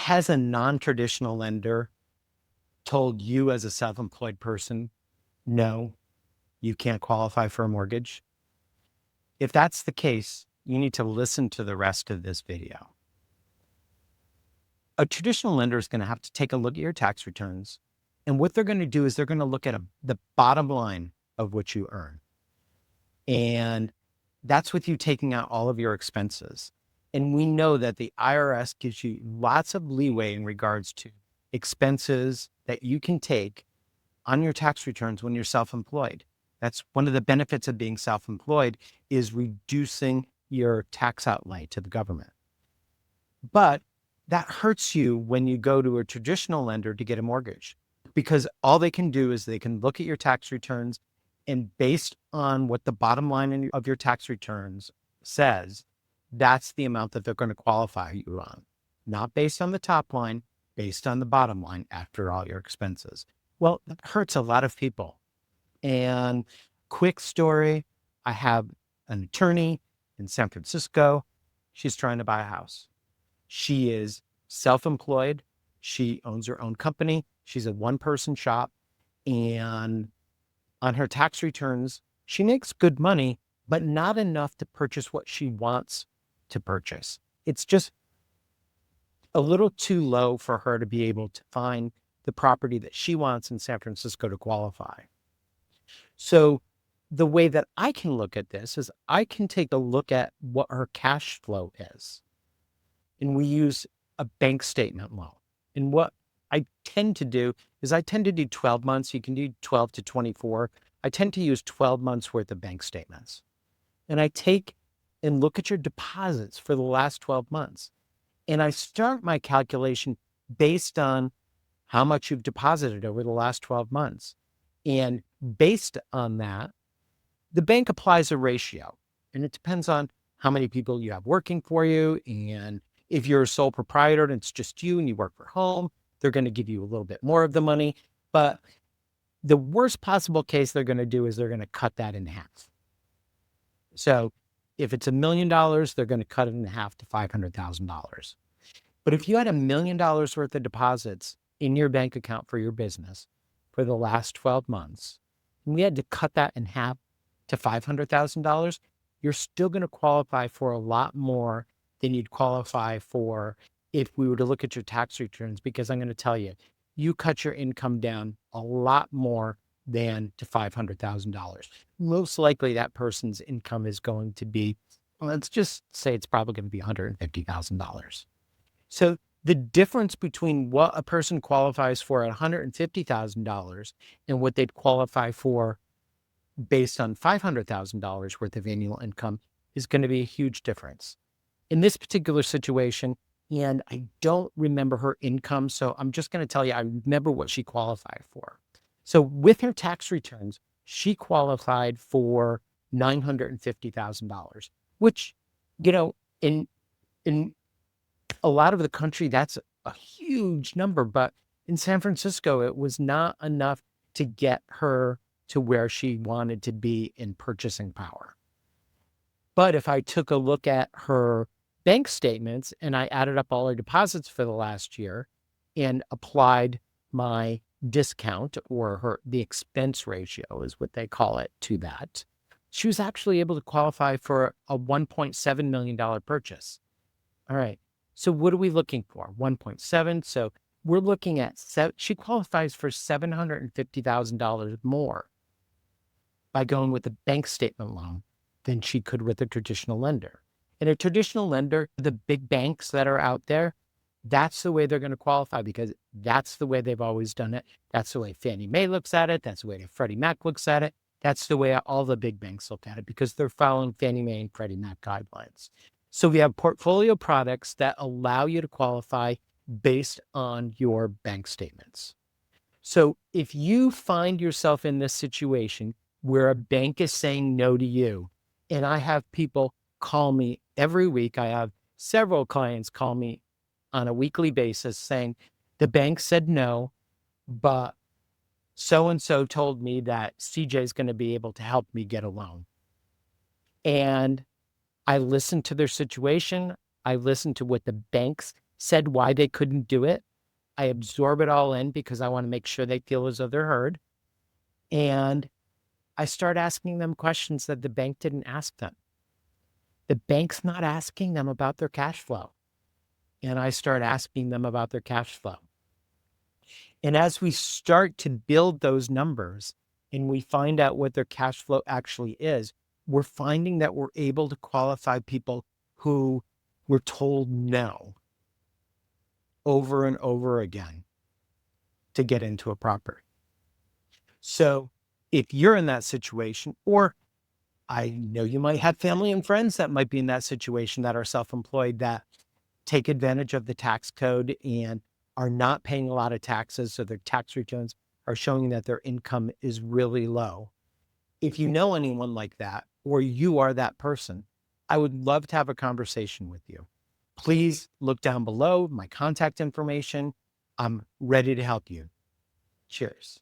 Has a non-traditional lender told you as a self-employed person, no, you can't qualify for a mortgage? If that's the case, you need to listen to the rest of this video. A traditional lender is going to have to take a look at your tax returns. And what they're going to do is they're going to look at the bottom line of what you earn. And that's with you taking out all of your expenses. And we know that the IRS gives you lots of leeway in regards to expenses that you can take on your tax returns when you're self-employed. That's one of the benefits of being self-employed, is reducing your tax outlay to the government. But that hurts you when you go to a traditional lender to get a mortgage, because all they can do is they can look at your tax returns, and based on what the bottom line of your tax returns says, that's the amount that they're going to qualify you on. Not based on the top line, based on the bottom line after all your expenses. Well, that hurts a lot of people. And quick story, I have an attorney in San Francisco. She's trying to buy a house. She is self-employed. She owns her own company. She's a one-person shop. And on her tax returns, she makes good money, but not enough to purchase what she wants to purchase. It's just a little too low for her to be able to find the property that she wants in San Francisco to qualify. So the way that I can look at this is I can take a look at what her cash flow is. And we use a bank statement loan. And what I tend to do is I tend to do 12 months. You can do 12 to 24. I tend to use 12 months worth of bank statements. And I take and look at your deposits for the last 12 months. And I start my calculation based on how much you've deposited over the last 12 months. And based on that, the bank applies a ratio. And it depends on how many people you have working for you. And if you're a sole proprietor and it's just you and you work from home, they're going to give you a little bit more of the money. But the worst possible case they're going to do is they're going to cut that in half. So if it's $1 million, they're going to cut it in half to $500,000. But if you had $1 million worth of deposits in your bank account for your business for the last 12 months, and we had to cut that in half to $500,000, you're still going to qualify for a lot more than you'd qualify for if we were to look at your tax returns, because I'm going to tell you, you cut your income down a lot more than to $500,000. Most likely that person's income is going to be, let's just say it's probably going to be $150,000. So the difference between what a person qualifies for at $150,000 and what they'd qualify for based on $500,000 worth of annual income is going to be a huge difference. In this particular situation, and I don't remember her income, so I'm just going to tell you, I remember what she qualified for. So with her tax returns, she qualified for $950,000, which, in a lot of the country, that's a huge number. But in San Francisco, it was not enough to get her to where she wanted to be in purchasing power. But if I took a look at her bank statements and I added up all her deposits for the last year and applied my discount, or the expense ratio is what they call it, to that, she was actually able to qualify for a $1.7 million purchase. All right. So what are we looking for? 1.7. So we're looking at, she qualifies for $750,000 more by going with a bank statement loan than she could with a traditional lender. And a traditional lender, the big banks that are out there, that's the way they're going to qualify, because that's the way they've always done it. That's the way Fannie Mae looks at it. That's the way Freddie Mac looks at it. That's the way all the big banks look at it, because they're following Fannie Mae and Freddie Mac guidelines. So we have portfolio products that allow you to qualify based on your bank statements. So if you find yourself in this situation where a bank is saying no to you, and I have people call me every week, I have several clients call me on a weekly basis saying, the bank said no, but so-and-so told me that CJ is going to be able to help me get a loan. And I listen to their situation. I listen to what the bank's said why they couldn't do it. I absorb it all in because I want to make sure they feel as though they're heard. And I start asking them questions that the bank didn't ask them. The bank's not asking them about their cash flow. And I start asking them about their cash flow. And as we start to build those numbers and we find out what their cash flow actually is, we're finding that we're able to qualify people who were told no over and over again to get into a property. So if you're in that situation, or I know you might have family and friends that might be in that situation that are self-employed that take advantage of the tax code and are not paying a lot of taxes, so their tax returns are showing that their income is really low. If you know anyone like that, or you are that person, I would love to have a conversation with you. Please look down below, my contact information. I'm ready to help you. Cheers.